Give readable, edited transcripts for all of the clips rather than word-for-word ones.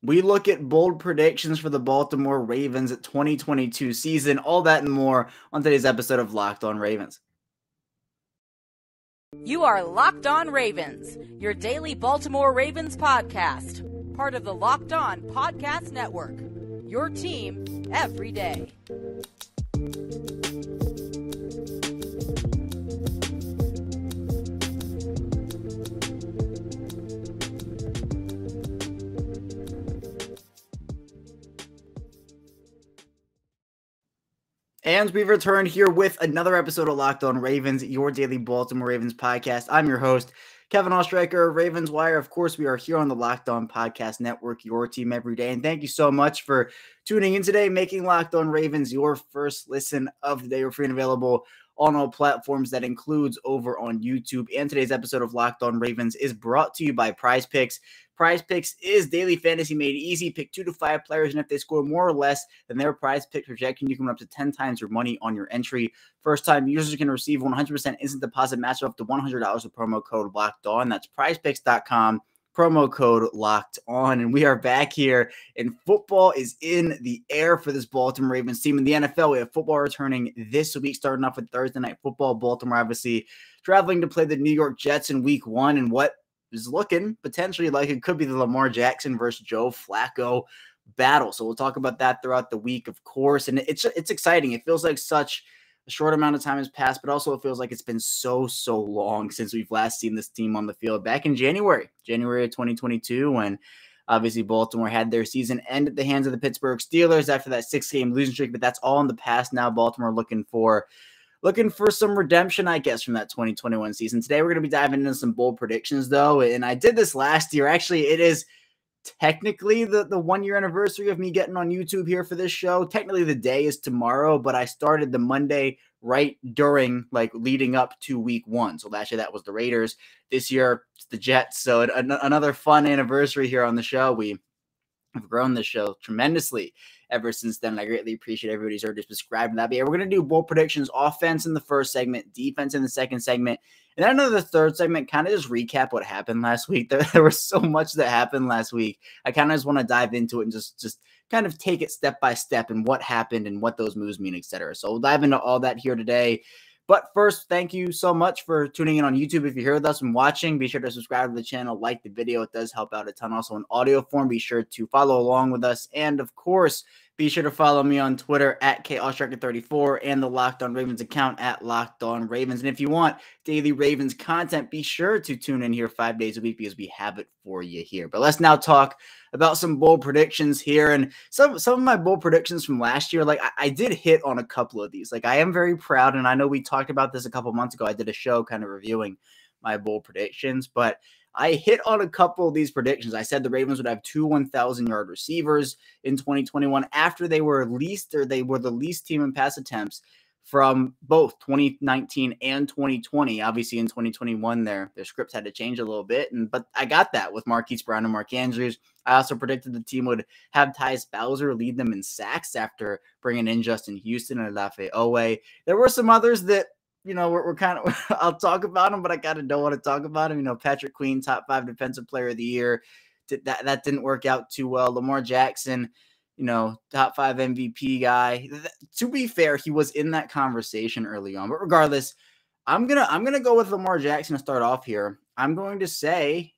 We look at bold predictions for the Baltimore Ravens 2022 season, all that and more on today's episode of Locked On Ravens. You are Locked On Ravens, your daily Baltimore Ravens podcast, part of the Locked On Podcast Network, your team every day. And we've returned here with another episode of Locked On Ravens, your daily Baltimore Ravens podcast. I'm your host, Kevin Ostreicher, Ravens Wire. Of course, we are here on the Locked On Podcast Network, your team every day. And thank you so much for tuning in today, making Locked On Ravens your first listen of the day. We're free and available on all platforms. That includes over on YouTube. And today's episode of Locked On Ravens is brought to you by PrizePicks. PrizePicks is daily fantasy made easy. Pick 2 to 5 players, and if they score more or less than their PrizePicks projection, you can win up to 10 times your money on your entry. First-time users can receive 100% instant deposit match up to $100 with promo code Locked On. That's PrizePicks.com, promo code Locked On. And we are back here, and football is in the air for this Baltimore Ravens team. In the NFL, we have football returning this week, starting off with Thursday Night Football. Baltimore obviously traveling to play the New York Jets in Week 1, and what is looking potentially like it could be the Lamar Jackson versus Joe Flacco battle. So we'll talk about that throughout the week, of course. And it's exciting. It feels like such a short amount of time has passed, but also it feels like it's been so long since we've last seen this team on the field back in January of 2022, when obviously Baltimore had their season end at the hands of the Pittsburgh Steelers after that 6-game losing streak. But that's all in the past now. Baltimore looking for some redemption, I guess, from that 2021 season. Today, we're going to be diving into some bold predictions, though. And I did this last year. Actually, it is technically the 1-year anniversary of me getting on YouTube here for this show. Technically, the day is tomorrow, but I started the Monday right during, leading up to Week 1. So last year, that was the Raiders. This year, it's the Jets. So another fun anniversary here on the show. We have grown this show tremendously ever since then. I greatly appreciate everybody's already subscribed to that. But yeah, we're going to do bold predictions, offense in the first segment, defense in the second segment. And then another third segment, kind of just recap what happened last week. There was so much that happened last week. I kind of just want to dive into it and just kind of take it step by step and what happened and what those moves mean, etc. So we'll dive into all that here today. But first, thank you so much for tuning in on YouTube. If you're here with us and watching, be sure to subscribe to the channel, like the video. It does help out a ton. Also in audio form, be sure to follow along with us. And of course, be sure to follow me on Twitter at KOstriker34 and the Locked On Ravens account at Locked On Ravens. And if you want daily Ravens content, be sure to tune in here 5 days a week because we have it for you here. But let's now talk about some bold predictions here. And some of my bold predictions from last year, I did hit on a couple of these. I am very proud, and I know we talked about this a couple months ago. I did a show kind of reviewing my bold predictions, but I hit on a couple of these predictions. I said the Ravens would have 2 1,000-yard receivers in 2021 after they were the least team in pass attempts from both 2019 and 2020. Obviously, in 2021, their scripts had to change a little bit, but I got that with Marquise Brown and Mark Andrews. I also predicted the team would have Tyus Bowser lead them in sacks after bringing in Justin Houston and Olafe Owe. There were some others that, we're kind of, I'll talk about them, but I kind of don't want to talk about them. Patrick Queen, top 5 defensive player of the year. That didn't work out too well. Lamar Jackson, top 5 MVP guy. To be fair, he was in that conversation early on, but regardless, I'm going to go with Lamar Jackson to start off here. I'm going to say,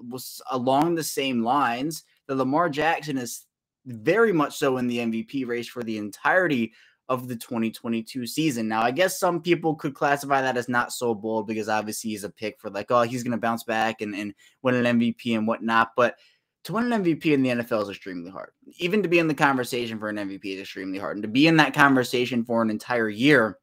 was along the same lines, that Lamar Jackson is very much so in the MVP race for the entirety of the 2022 season. Now, I guess some people could classify that as not so bold because obviously he's a pick for he's going to bounce back and win an MVP and whatnot. But to win an MVP in the NFL is extremely hard. Even to be in the conversation for an MVP is extremely hard. And to be in that conversation for an entire year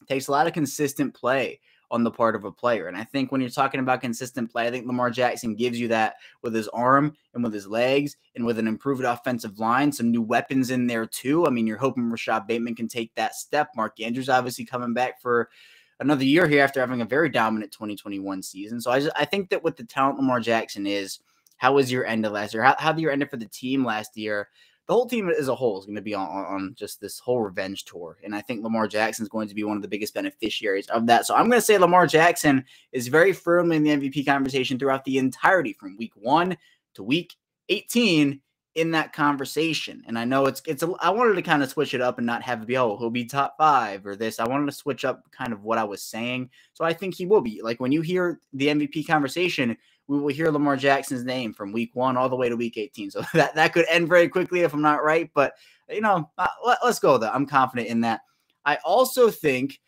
takes a lot of consistent play on the part of a player. And I think when you're talking about consistent play, I think Lamar Jackson gives you that with his arm and with his legs and with an improved offensive line, some new weapons in there too. I mean, you're hoping Rashad Bateman can take that step. Mark Andrews obviously coming back for another year here after having a very dominant 2021 season. So I think that with the talent Lamar Jackson is, how was your end of last year? How did your end for the team last year? The whole team as a whole is going to be on just this whole revenge tour. And I think Lamar Jackson is going to be one of the biggest beneficiaries of that. So I'm going to say Lamar Jackson is very firmly in the MVP conversation throughout the entirety from week 1 to week 18 in that conversation. And I know I wanted to kind of switch it up and not have it be, oh, he'll be top 5 or this. I wanted to switch up kind of what I was saying. So I think he will be. Like when you hear the MVP conversation, we will hear Lamar Jackson's name from week 1 all the way to week 18. So that could end very quickly if I'm not right. But, let's go though. I'm confident in that. I also think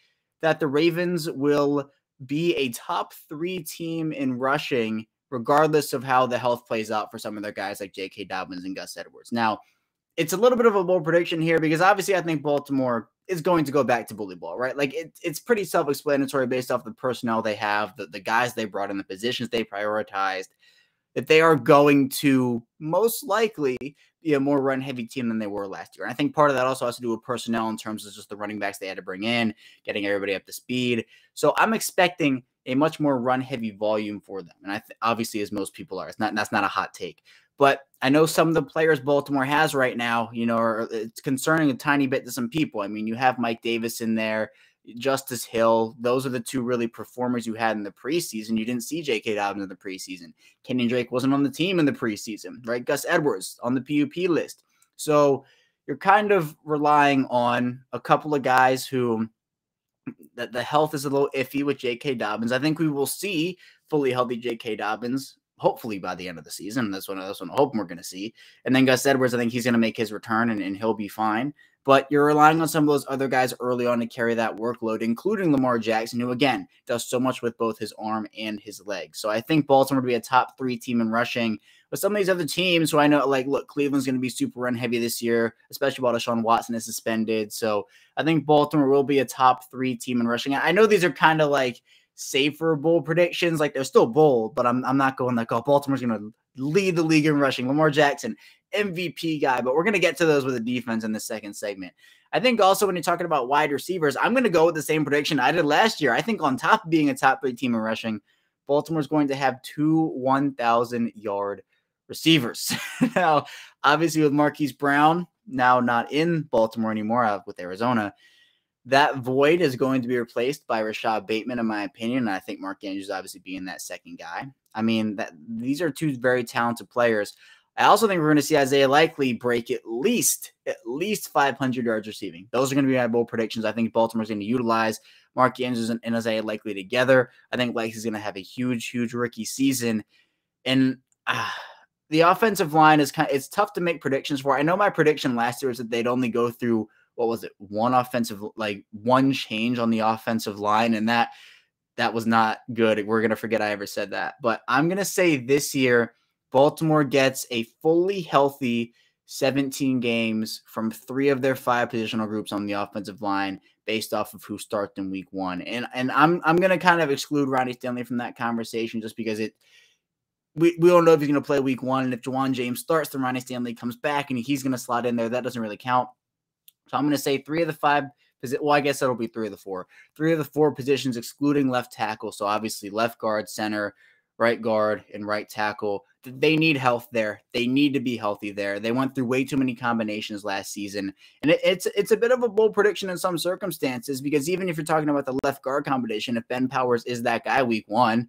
that the Ravens will be a top 3 team in rushing, regardless of how the health plays out for some of their guys like J.K. Dobbins and Gus Edwards. Now, it's a little bit of a bold prediction here because obviously I think Baltimore is going to go back to bully ball, right? Like it's pretty self-explanatory based off the personnel they have, the guys they brought in, the positions they prioritized, that they are going to most likely be a more run-heavy team than they were last year. And I think part of that also has to do with personnel in terms of just the running backs they had to bring in, getting everybody up to speed. So I'm expecting a much more run-heavy volume for them. And obviously, as most people are, that's not a hot take. But I know some of the players Baltimore has right now, it's concerning a tiny bit to some people. I mean, you have Mike Davis in there, Justice Hill. Those are the 2 really performers you had in the preseason. You didn't see J.K. Dobbins in the preseason. Kenyan Drake wasn't on the team in the preseason, right? Gus Edwards on the PUP list. So you're kind of relying on a couple of guys who that the health is a little iffy with J.K. Dobbins. I think we will see fully healthy J.K. Dobbins hopefully by the end of the season. That's what I'm hoping we're going to see. And then Gus Edwards, I think he's going to make his return and he'll be fine. But you're relying on some of those other guys early on to carry that workload, including Lamar Jackson, who, again, does so much with both his arm and his legs. So I think Baltimore will be a top 3 team in rushing. But some of these other teams who I know, like, look, Cleveland's going to be super run heavy this year, especially while Deshaun Watson is suspended. So I think Baltimore will be a top 3 team in rushing. I know these are kind of like safer bold predictions. Like, they're still bold, but I'm not going like, oh, Baltimore's going to lead the league in rushing. Lamar Jackson, MVP guy, but we're going to get to those with the defense in the second segment. I think also when you're talking about wide receivers, I'm going to go with the same prediction I did last year. I think on top of being a top 3 team in rushing, Baltimore's going to have 2 1,000-yard receivers. Now, obviously with Marquise Brown now not in Baltimore anymore with Arizona, that void is going to be replaced by Rashad Bateman, in my opinion. And I think Mark Andrews obviously being that second guy. I mean, these are 2 very talented players. I also think we're going to see Isaiah Likely break at least 500 yards receiving. Those are going to be my bold predictions. I think Baltimore's going to utilize Mark Andrews and Isaiah Likely together. I think Likely's going to have a huge rookie season. And the offensive line it's tough to make predictions for. I know my prediction last year was that they'd only go through, one change on the offensive line, and that was not good. We're going to forget I ever said that. But I'm going to say this year, Baltimore gets a fully healthy 17 games from 3 of their 5 positional groups on the offensive line based off of who starts in week 1. And I'm going to kind of exclude Ronnie Stanley from that conversation just because we don't know if he's going to play week 1. And if Juwan James starts, then Ronnie Stanley comes back and he's going to slot in there. That doesn't really count. So I'm going to say 3 of the 5 well, I guess that'll be 3 of the 4. 3 of the 4 positions excluding left tackle. So obviously left guard, center, right guard, and right tackle. They need health there. They need to be healthy there. They went through way too many combinations last season. And it's a bit of a bold prediction in some circumstances because even if you're talking about the left guard combination, if Ben Powers is that guy week 1,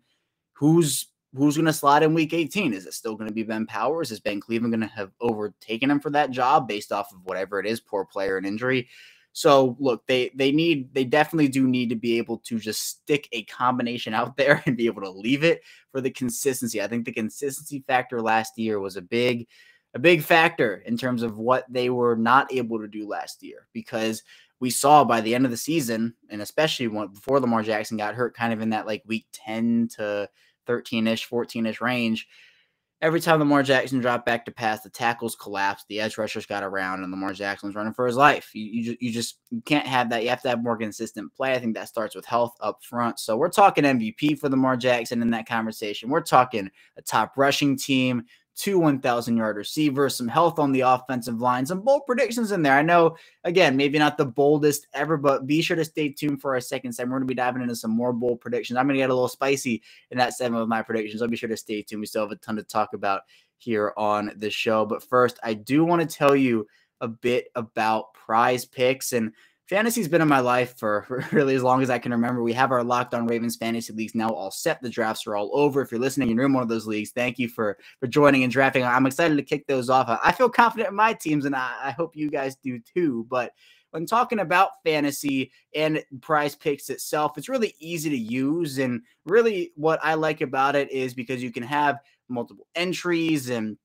who's going to slot in week 18? Is it still going to be Ben Powers? Is Ben Cleveland going to have overtaken him for that job based off of whatever it is, poor player and injury? So look, they definitely do need to be able to just stick a combination out there and be able to leave it for the consistency. I think the consistency factor last year was a big factor in terms of what they were not able to do last year, because we saw by the end of the season, and especially before Lamar Jackson got hurt, kind of in that like week 10 to 13-ish, 14-ish range, every time Lamar Jackson dropped back to pass, the tackles collapsed, the edge rushers got around, and Lamar Jackson was running for his life. You can't have that. You have to have more consistent play. I think that starts with health up front. So we're talking MVP for Lamar Jackson in that conversation. We're talking a top rushing team, 2 1,000-yard receivers, some health on the offensive line, some bold predictions in there. I know, again, maybe not the boldest ever, but be sure to stay tuned for our second segment. We're going to be diving into some more bold predictions. I'm going to get a little spicy in that segment with my predictions. I'll be sure to stay tuned. We still have a ton to talk about here on the show. But first, I do want to tell you a bit about PrizePicks. And Fantasy's been in my life for really as long as I can remember. We have our Locked On Ravens fantasy leagues now all set. The drafts are all over. If you're listening and you're in one of those leagues, thank you for joining and drafting. I'm excited to kick those off. I feel confident in my teams, and I hope you guys do too. But when talking about fantasy and PrizePicks itself, it's really easy to use. And really what I like about it is because you can have multiple entries, and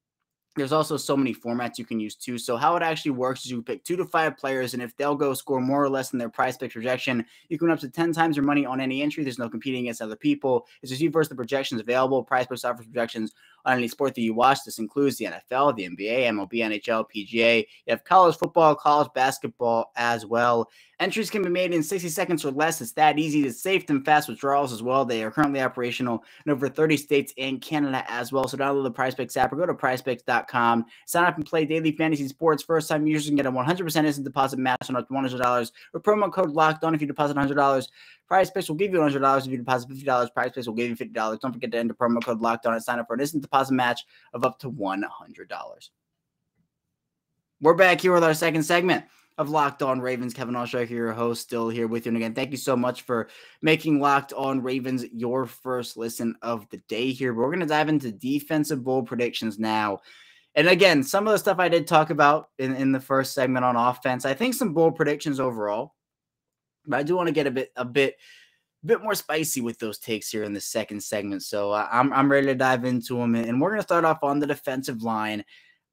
there's also so many formats you can use too. So how it actually works is you pick 2 to 5 players, and if they'll go score more or less than their PrizePicks projection, you can win up to 10 times your money on any entry. There's no competing against other people. It's just you versus the projections available. PrizePicks offers projections on any sport that you watch. This includes the NFL, the NBA, MLB, NHL, PGA. You have college football, college basketball as well. Entries can be made in 60 seconds or less. It's that easy. It's safe and fast withdrawals as well. They are currently operational in over 30 states and Canada as well. So download the PrizePicks app or go to PrizePicks.com. Sign up and play daily fantasy sports. First-time users can get a 100% instant deposit match on up to $100 with promo code LOCKEDON if you deposit $100. PrizePicks will give you $100 if you deposit $50. PrizePicks will give you $50. Don't forget to enter promo code LOCKEDON and sign up for an instant deposit match of up to $100. We're back here with our second segment of Locked On Ravens. Kevin Oestreicher, your host, still here with you. And again, thank you so much for making Locked On Ravens your first listen of the day here. But we're going to dive into defensive bold predictions now. And again, some of the stuff I did talk about in the first segment on offense, I think some bold predictions overall. But I do want to get a bit more spicy with those takes here in the second segment. So I'm ready to dive into them. And we're going to start off on the defensive line.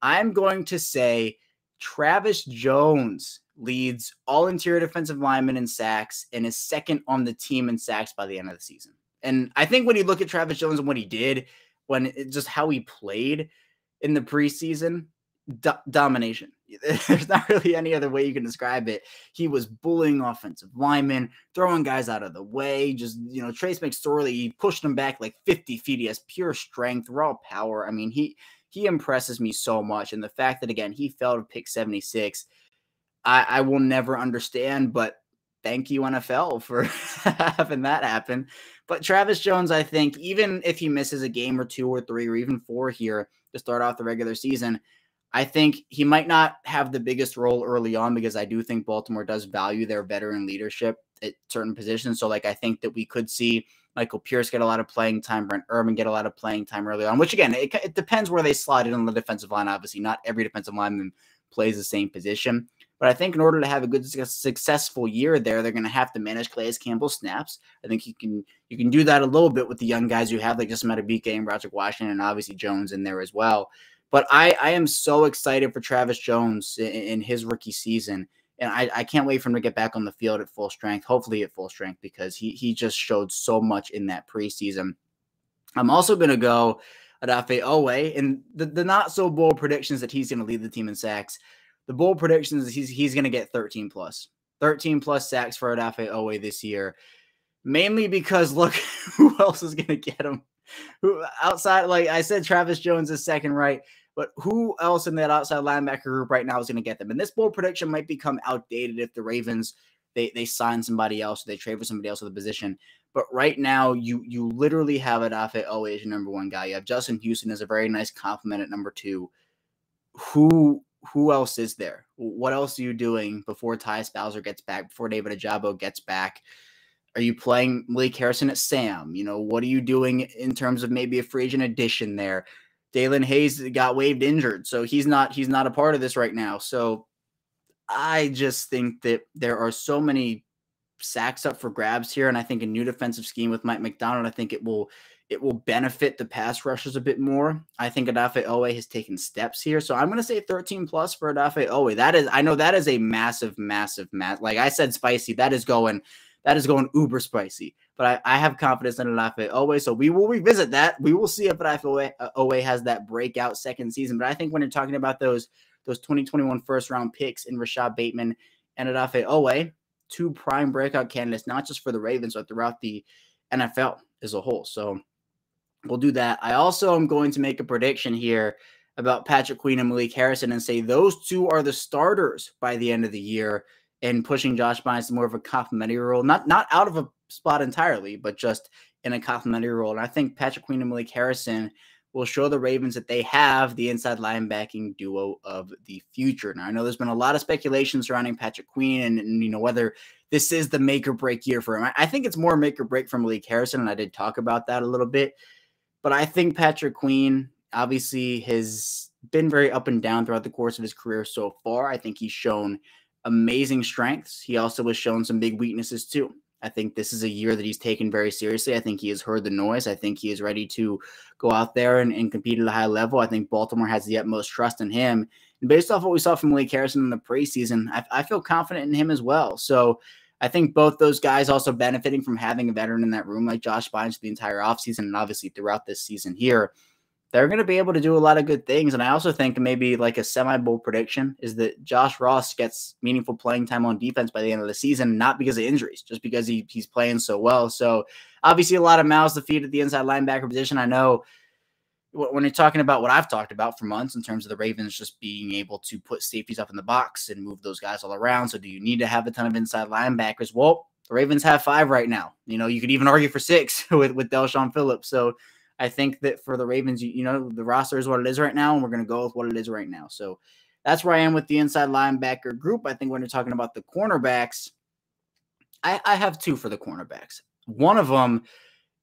I'm going to say Travis Jones leads all interior defensive linemen in sacks and is second on the team in sacks by the end of the season. And I think when you look at Travis Jones and what he did, just how he played in the preseason, domination. There's not really any other way you can describe it. He was bullying offensive linemen, throwing guys out of the way. Just, Trace McSorley, he pushed him back like 50 feet. He has pure strength, raw power. I mean, he impresses me so much. And the fact that, again, he fell to pick 76, I will never understand, but thank you, NFL, for having that happen. But Travis Jones, I think, even if he misses a game or 2 or 3 or even 4 here to start off the regular season, I think he might not have the biggest role early on because I do think Baltimore does value their veteran leadership at certain positions. So, I think that we could see Michael Pierce get a lot of playing time, Brent Urban get a lot of playing time early on, which, again, it depends where they slide in on the defensive line. Obviously, not every defensive lineman plays the same position. But I think in order to have a good, successful year there, they're going to have to manage Calais Campbell's snaps. I think you can do that a little bit with the young guys you have, like just Matabike and Broderick Washington, and obviously Jones in there as well. But I am so excited for Travis Jones in his rookie season. And I can't wait for him to get back on the field at full strength, hopefully at full strength, because he just showed so much in that preseason. I'm also going to go Odafe Owe, and the not so bold predictions that he's going to lead the team in sacks. The bold predictions is he's going to get 13 plus sacks for Odafe Owe this year, mainly because look who else is going to get him. Who outside, like I said, Travis Jones is second, right? But who else in that outside linebacker group right now is going to get them? And this bold prediction might become outdated if the Ravens they sign somebody else, or they trade for somebody else with the position. But right now, you literally have Odafe Owe as your number 1 guy. You have Justin Houston as a very nice compliment at number 2. Who else is there? What else are you doing before Ty Spauser gets back, before David Ajabo gets back? Are you playing Malik Harrison at Sam? What are you doing in terms of maybe a free agent addition there? Dalen Hayes got waived injured, so he's not a part of this right now. So I just think that there are so many sacks up for grabs here, and I think a new defensive scheme with Mike McDonald, I think it will benefit the pass rushers a bit more. I think Odafe Owe has taken steps here. So I'm going to say 13 plus for Odafe Owe. I know that is a massive. Like I said, spicy. That is going uber spicy. But I have confidence in Odafe Owe. So we will revisit that. We will see if Odafe Owe has that breakout second season. But I think when you're talking about those 2021 first round picks in Rashad Bateman and Odafe Owe, 2 prime breakout candidates, not just for the Ravens, but throughout the NFL as a whole. So we'll do that. I also am going to make a prediction here about Patrick Queen and Malik Harrison and say those 2 are the starters by the end of the year, and pushing Josh Bynes to more of a complimentary role, not out of a spot entirely, but just in a complimentary role. And I think Patrick Queen and Malik Harrison will show the Ravens that they have the inside linebacking duo of the future. Now, I know there's been a lot of speculation surrounding Patrick Queen and whether this is the make or break year for him. I think it's more make or break from Malik Harrison, and I did talk about that a little bit. But I think Patrick Queen obviously has been very up and down throughout the course of his career so far. I think he's shown amazing strengths. He also has shown some big weaknesses too. I think this is a year that he's taken very seriously. I think he has heard the noise. I think he is ready to go out there and compete at a high level. I think Baltimore has the utmost trust in him. And based off what we saw from Malik Harrison in the preseason, I feel confident in him as well. So I think both those guys also benefiting from having a veteran in that room like Josh Bynes the entire offseason and obviously throughout this season here. They're going to be able to do a lot of good things. And I also think maybe like a semi-bold prediction is that Josh Ross gets meaningful playing time on defense by the end of the season, not because of injuries, just because he's playing so well. So obviously a lot of mouths to feed at the inside linebacker position. I know when you're talking about what I've talked about for months in terms of the Ravens just being able to put safeties up in the box and move those guys all around. So do you need to have a ton of inside linebackers? Well, the Ravens have 5 right now. You could even argue for 6 with Tyre Phillips. So I think that for the Ravens, the roster is what it is right now, and we're going to go with what it is right now. So that's where I am with the inside linebacker group. I think when you're talking about the cornerbacks, I have 2 for the cornerbacks. One of them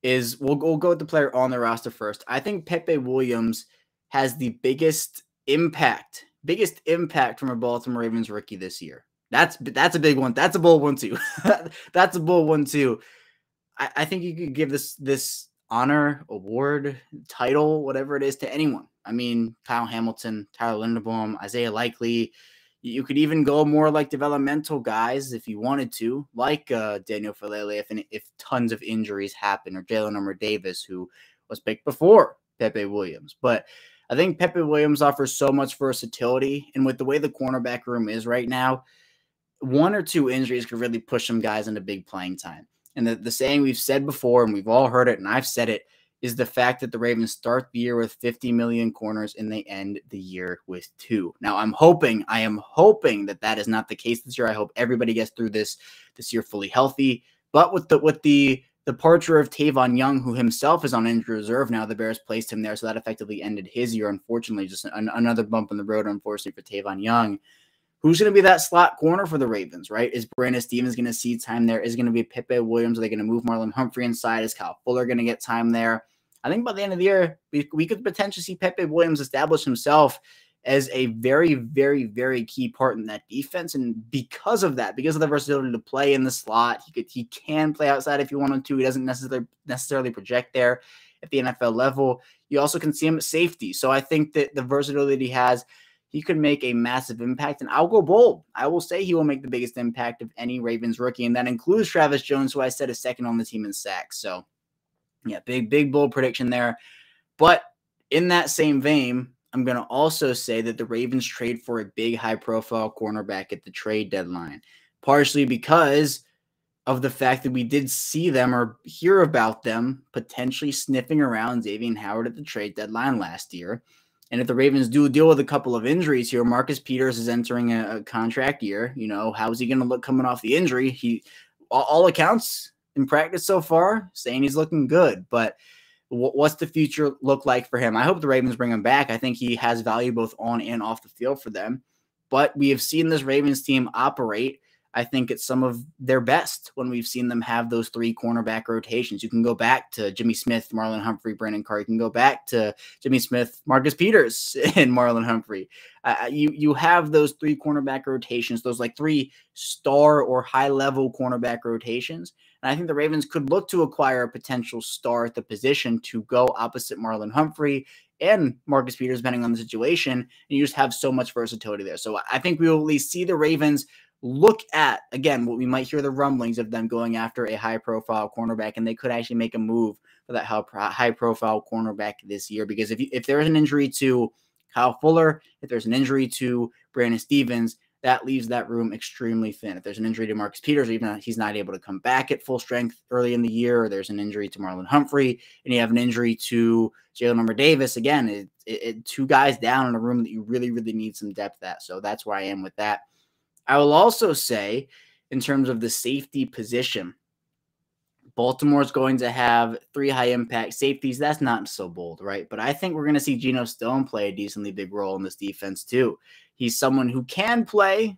is we'll go with the player on the roster first. I think Pepe Williams has the biggest impact from a Baltimore Ravens rookie this year. That's a big one. That's a bold one too. That's a bold one too. I think you could give this honor, award, title, whatever it is to anyone. I mean, Kyle Hamilton, Tyler Linderbaum, Isaiah Likely. You could even go more like developmental guys if you wanted to, like Daniel Falele if tons of injuries happen, or Jalen Armour-Davis, who was picked before Pepe Williams. But I think Pepe Williams offers so much versatility, and with the way the cornerback room is right now, 1 or 2 injuries could really push some guys into big playing time. And the saying we've said before, and we've all heard it, and I've said it, is the fact that the Ravens start the year with 50 million corners and they end the year with 2. Now, I am hoping that is not the case this year. I hope everybody gets through this year fully healthy. But with the departure of Tavon Young, who himself is on injury reserve now, the Bears placed him there, so that effectively ended his year. Unfortunately, just another bump in the road, unfortunately, for Tavon Young. Who's going to be that slot corner for the Ravens, right? Is Brandon Stevens going to see time there? Is it going to be Pepe Williams? Are they going to move Marlon Humphrey inside? Is Kyle Fuller going to get time there? I think by the end of the year, we could potentially see Pepe Williams establish himself as a very, very, very key part in that defense. And because of that, because of the versatility to play in the slot, he can play outside if you wanted to. He doesn't necessarily project there at the NFL level. You also can see him at safety. So I think that the versatility he has, he could make a massive impact, and I'll go bold. I will say he will make the biggest impact of any Ravens rookie, and that includes Travis Jones, who I said is second on the team in sacks. So, yeah, big, bold prediction there. But in that same vein, I'm going to also say that the Ravens trade for a big, high-profile cornerback at the trade deadline, partially because of the fact that we did see them or hear about them potentially sniffing around Xavier Howard at the trade deadline last year. And if the Ravens do deal with a couple of injuries here, Marcus Peters is entering a contract year. How is he going to look coming off the injury? All accounts in practice so far saying he's looking good. But what's the future look like for him? I hope the Ravens bring him back. I think he has value both on and off the field for them. But we have seen this Ravens team operate, I think, at some of their best when we've seen them have those 3 cornerback rotations. You can go back to Jimmy Smith, Marlon Humphrey, Brandon Carr. You can go back to Jimmy Smith, Marcus Peters, and Marlon Humphrey. You have those 3 cornerback rotations, those like 3 star or high-level cornerback rotations. And I think the Ravens could look to acquire a potential star at the position to go opposite Marlon Humphrey and Marcus Peters, depending on the situation. And you just have so much versatility there. So I think we will at least see the Ravens look at, again, what we might hear the rumblings of them going after a high-profile cornerback, and they could actually make a move for that high-profile cornerback this year. Because if there's an injury to Kyle Fuller, if there's an injury to Brandon Stevens, that leaves that room extremely thin. If there's an injury to Marcus Peters, even if he's not able to come back at full strength early in the year, or there's an injury to Marlon Humphrey, and you have an injury to Jalen Armour-Davis, again, 2 guys down in a room that you really, really need some depth at. So that's where I am with that. I will also say, in terms of the safety position, Baltimore's going to have 3 high-impact safeties. That's not so bold, right? But I think we're going to see Geno Stone play a decently big role in this defense too. He's someone who can play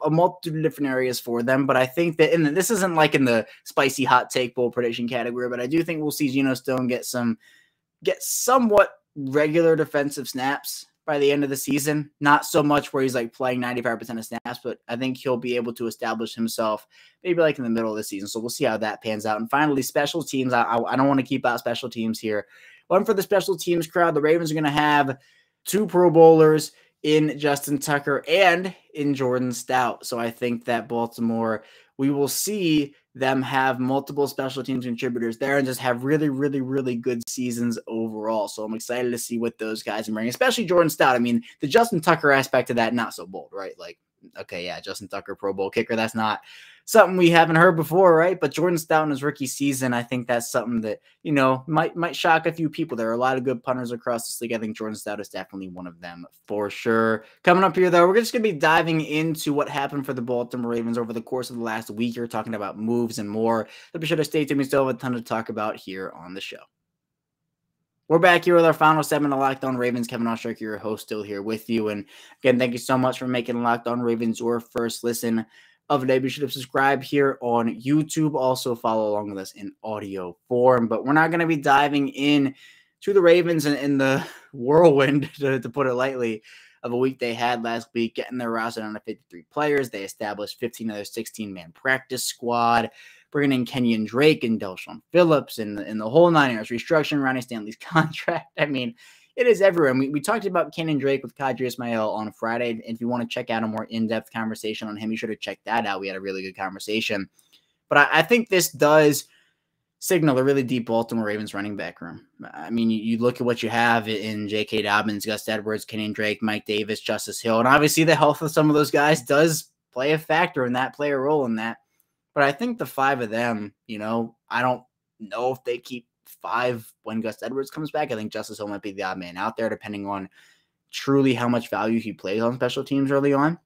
a multitude of different areas for them, but I think that, and this isn't like in the spicy hot take bowl prediction category, but I do think we'll see Geno Stone get somewhat regular defensive snaps by the end of the season. Not so much where he's like playing 95% of snaps, but I think he'll be able to establish himself maybe like in the middle of the season. So we'll see how that pans out. And finally, special teams. I don't want to keep out special teams here. One for the special teams crowd, the Ravens are going to have 2 Pro Bowlers in Justin Tucker and in Jordan Stout. So I think that Baltimore, we will see them have multiple special teams contributors there and just have really, really, really good seasons overall. So I'm excited to see what those guys bring, especially Jordan Stout. I mean, the Justin Tucker aspect of that, not so bold, right? Like, okay, yeah, Justin Tucker, Pro Bowl kicker. That's not something we haven't heard before, right? But Jordan Stout in his rookie season, I think that's something that, you know, might shock a few people. There are a lot of good punters across this league. I think Jordan Stout is definitely one of them for sure. Coming up here, though, we're just going to be diving into what happened for the Baltimore Ravens over the course of the last week. You're talking about moves and more. So be sure to stay tuned. We still have a ton to talk about here on the show. We're back here with our final segment of Locked On Ravens. Kevin Oestreicher, your host, still here with you. And again, thank you so much for making Locked On Ravens your first listen of the day. Be sure to subscribe here on YouTube. Also follow along with us in audio form. But we're not going to be diving in to the Ravens in the whirlwind, to put it lightly, of a week they had last week, getting their roster down to 53 players. They established 15 of their 16-man practice squad, bringing in Kenyan Drake and Tyre Phillips and the whole 9 yards, restructuring Ronnie Stanley's contract. I mean, it is everywhere. We talked about Kenyan Drake with Kadri Ismail on Friday. And if you want to check out a more in-depth conversation on him, be sure to check that out. We had a really good conversation. But I think this does signal a really deep Baltimore Ravens running back room. I mean, you look at what you have in J.K. Dobbins, Gus Edwards, Kenyan Drake, Mike Davis, Justice Hill. And obviously the health of some of those guys does play a factor in that, play a role in that. But I think the 5 of them, you know, I don't know if they keep 5 when Gus Edwards comes back. I think Justice Hill might be the odd man out there, depending on truly how much value he plays on special teams early on.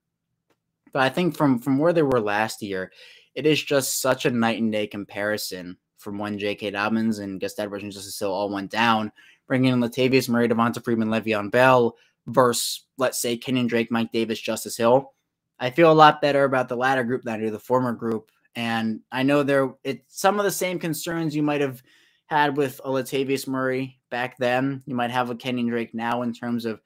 But I think from where they were last year, it is just such a night and day comparison from when J.K. Dobbins and Gus Edwards and Justice Hill all went down, bringing in Latavius Murray, Devonta Freeman, Le'Veon Bell versus, let's say, Kenyan Drake, Mike Davis, Justice Hill. I feel a lot better about the latter group than I do the former group. And I know it's some of the same concerns you might have had with a Latavius Murray back then. You might have a Kenyan Drake now in terms of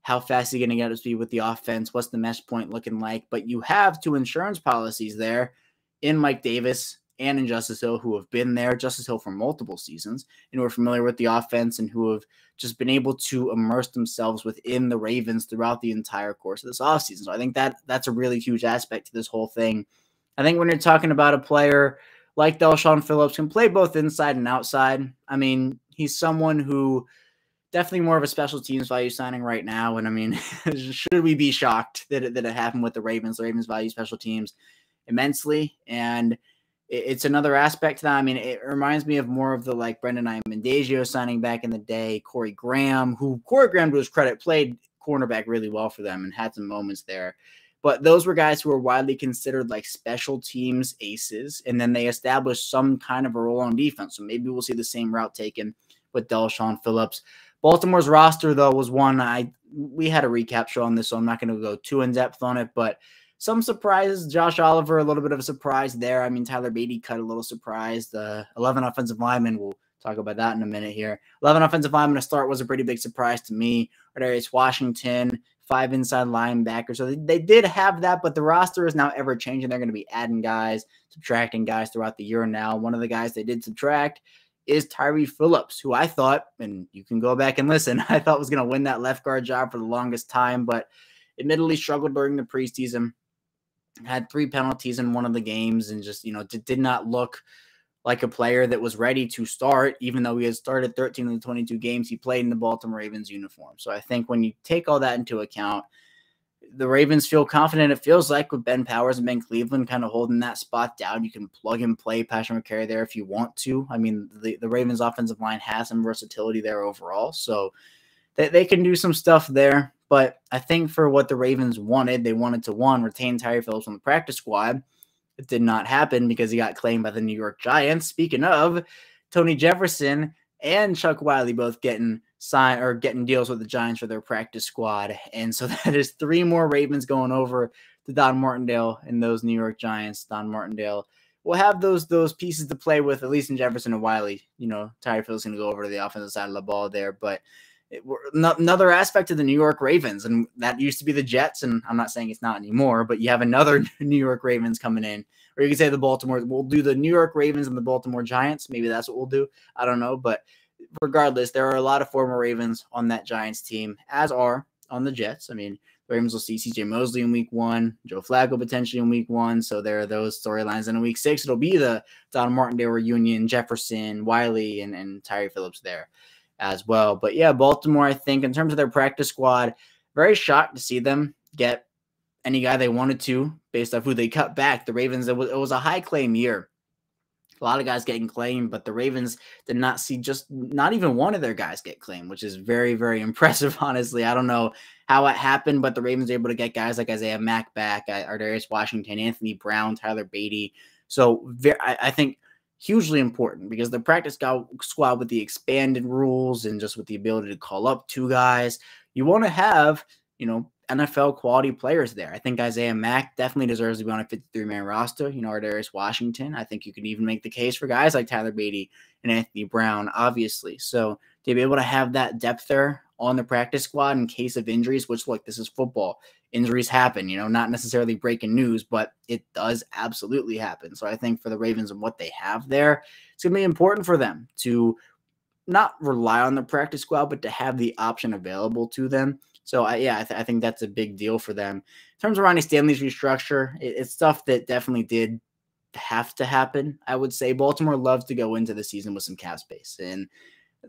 how fast you're going to get up to speed with the offense, what's the mesh point looking like. But you have 2 insurance policies there in Mike Davis and in Justice Hill, who have been there, Justice Hill for multiple seasons, and who are familiar with the offense and who have just been able to immerse themselves within the Ravens throughout the entire course of this offseason. So I think that's a really huge aspect to this whole thing. I think when you're talking about a player like Tyre Phillips, can play both inside and outside. I mean, he's someone who definitely more of a special teams value signing right now. And I mean, should we be shocked that it happened with the Ravens? The Ravens value special teams immensely. And it's another aspect to that. I mean, it reminds me of more of the like Brendan Imendagio signing back in the day, Corey Graham, to his credit, played cornerback really well for them and had some moments there. But those were guys who were widely considered like special teams aces, and then they established some kind of a role on defense. So maybe we'll see the same route taken with Tyre Phillips. Baltimore's roster, though, was one we had a recap show on this, so I'm not going to go too in-depth on it, but some surprises. Josh Oliver, a little bit of a surprise there. I mean, Tyler Beatty cut a little surprise. The 11 offensive linemen, we'll talk about that in a minute here. 11 offensive linemen to start was a pretty big surprise to me. Darius Washington, 5 inside linebackers. So they did have that, but the roster is now ever changing. They're going to be adding guys, subtracting guys throughout the year now. One of the guys they did subtract is Tyree Phillips, who I thought, and you can go back and listen, I thought was going to win that left guard job for the longest time, but admittedly struggled during the preseason. Had 3 penalties in one of the games and just, did not look like a player that was ready to start, even though he had started 13 of the 22 games he played in the Baltimore Ravens uniform. So I think when you take all that into account, the Ravens feel confident, it feels like, with Ben Powers and Ben Cleveland kind of holding that spot down. You can plug and play Patrick McCary there if you want to. I mean, the Ravens offensive line has some versatility there overall, so they can do some stuff there. But I think for what the Ravens wanted, they wanted to, 1, retain Tyre Phillips on the practice squad, It did not happen because he got claimed by the New York Giants. Speaking of, Tony Jefferson and Chuck Wiley both getting deals with the Giants for their practice squad. And so that is 3 more Ravens going over to Don Martindale and those New York Giants. Don Martindale will have those pieces to play with, at least in Jefferson and Wiley. Tyre Phillips going to go over to the offensive side of the ball there. But another aspect of the New York Ravens, and that used to be the Jets, and I'm not saying it's not anymore, but you have another New York Ravens coming in. Or you can say we'll do the New York Ravens and the Baltimore Giants. Maybe that's what we'll do. I don't know. But regardless, there are a lot of former Ravens on that Giants team, as are on the Jets. I mean, the Ravens will see CJ Mosley in week 1, Joe Flacco potentially in week 1. So there are those storylines. And in week 6, it'll be the Don Martindale reunion, Jefferson, Wiley, and Tyre Phillips there as well. But yeah, Baltimore, I think, in terms of their practice squad, very shocked to see them get any guy they wanted to based off who they cut back. The Ravens, it was a high claim year. A lot of guys getting claimed, but the Ravens did not see not even one of their guys get claimed, which is very, very impressive, honestly. I don't know how it happened, but the Ravens were able to get guys like Isaiah Mack back, Armour-Davis Washington, Anthony Brown, Tyler Beatty. So I think hugely important because the practice squad with the expanded rules and just with the ability to call up 2 guys, you want to have, NFL quality players there. I think Isaiah Mack definitely deserves to be on a 53-man roster. Armour-Davis Washington. I think you could even make the case for guys like Tyler Beatty and Anthony Brown, obviously. So to be able to have that depth there on the practice squad in case of injuries, which, look, this is football. Injuries happen, not necessarily breaking news, but it does absolutely happen. So I think for the Ravens and what they have there, it's going to be important for them to not rely on the practice squad, but to have the option available to them. So, I think that's a big deal for them. In terms of Ronnie Stanley's restructure, it's stuff that definitely did have to happen, I would say. Baltimore loves to go into the season with some cap space, and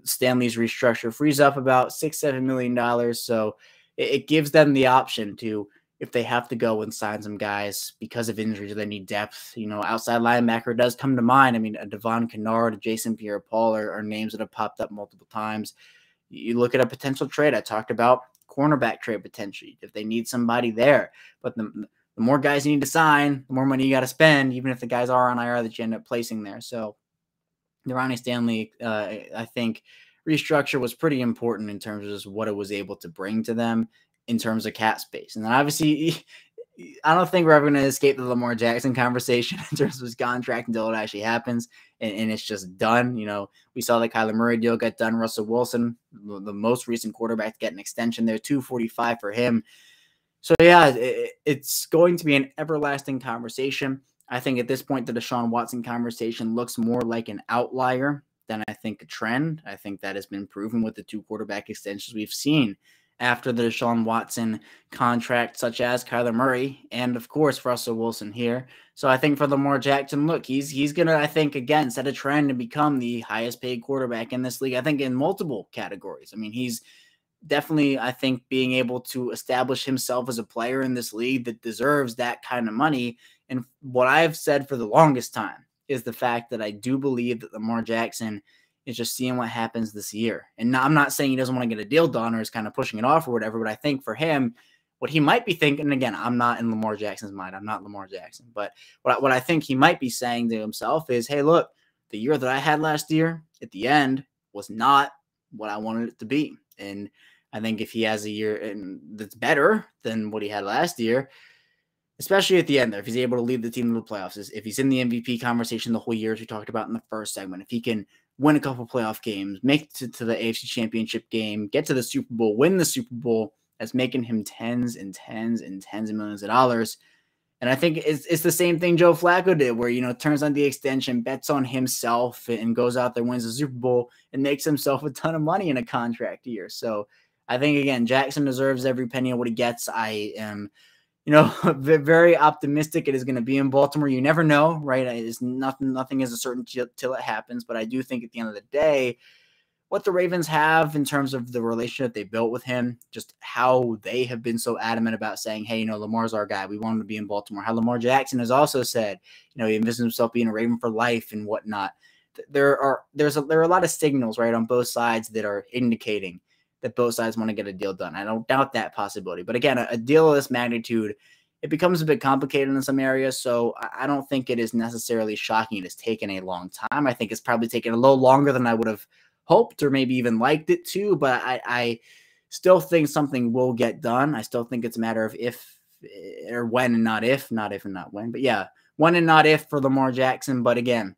Stanley's restructure frees up about $6-7 million. So it gives them the option to, if they have to go and sign some guys because of injuries, they need depth. Outside linebacker does come to mind. I mean, a Devon Kennard, a Jason Pierre-Paul are names that have popped up multiple times. You look at a potential trade. I talked about cornerback trade potentially if they need somebody there. But the more guys you need to sign, the more money you got to spend, even if the guys are on IR that you end up placing there. So the Ronnie Stanley, I think, restructure was pretty important in terms of just what it was able to bring to them in terms of cap space. And then obviously, I don't think we're ever going to escape the Lamar Jackson conversation in terms of his contract until it actually happens and it's just done. We saw the Kyler Murray deal get done. Russell Wilson, the most recent quarterback, to get an extension there, $245 for him. So yeah, it's going to be an everlasting conversation. I think at this point, the Deshaun Watson conversation looks more like an outlier than I think a trend. I think that has been proven with the 2 quarterback extensions we've seen after the Deshaun Watson contract, such as Kyler Murray and, of course, Russell Wilson here. So I think for Lamar Jackson, look, he's going to, I think, again, set a trend to become the highest paid quarterback in this league, I think in multiple categories. I mean, he's definitely, I think, being able to establish himself as a player in this league that deserves that kind of money. And what I've said for the longest time is the fact that I do believe that Lamar Jackson is just seeing what happens this year. And I'm not saying he doesn't want to get a deal done or is kind of pushing it off or whatever, but I think for him, what he might be thinking, and again, I'm not in Lamar Jackson's mind. I'm not Lamar Jackson. But what I think he might be saying to himself is, hey, look, the year that I had last year at the end was not what I wanted it to be. And I think if he has a year that's better than what he had last year, especially at the end there, if he's able to lead the team to the playoffs, if he's in the MVP conversation the whole year, as we talked about in the first segment, if he can win a couple playoff games, make it to the AFC Championship game, get to the Super Bowl, win the Super Bowl, that's making him tens and tens and tens of millions of dollars. And I think it's the same thing Joe Flacco did, where, turns on the extension, bets on himself, and goes out there, wins the Super Bowl, and makes himself a ton of money in a contract year. So I think, again, Jackson deserves every penny of what he gets. I am very optimistic it is going to be in Baltimore. You never know, right? It's nothing is a certainty till it happens. But I do think at the end of the day, what the Ravens have in terms of the relationship they built with him, just how they have been so adamant about saying, hey, Lamar's our guy. We want him to be in Baltimore. How Lamar Jackson has also said, he envisions himself being a Raven for life and whatnot. There are a lot of signals, right, on both sides that are indicating that both sides want to get a deal done. I don't doubt that possibility. But again, a deal of this magnitude it becomes a bit complicated in some areas. So I don't think it is necessarily shocking. It has taken a long time. I think it's probably taken a little longer than I would have hoped or maybe even liked it to, but I still think something will get done. I still think it's a matter of if or when and not if and not when. But yeah, when and not if for Lamar Jackson. But again,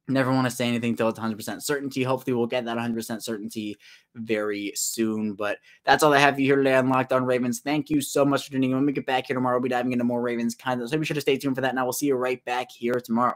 never want to say anything till it's 100% certainty. Hopefully we'll get that 100% certainty very soon. But that's all I have for you here today on Locked On Ravens. Thank you so much for tuning in. When we get back here tomorrow, we'll be diving into more Ravens content. So be sure to stay tuned for that. And I will see you right back here tomorrow.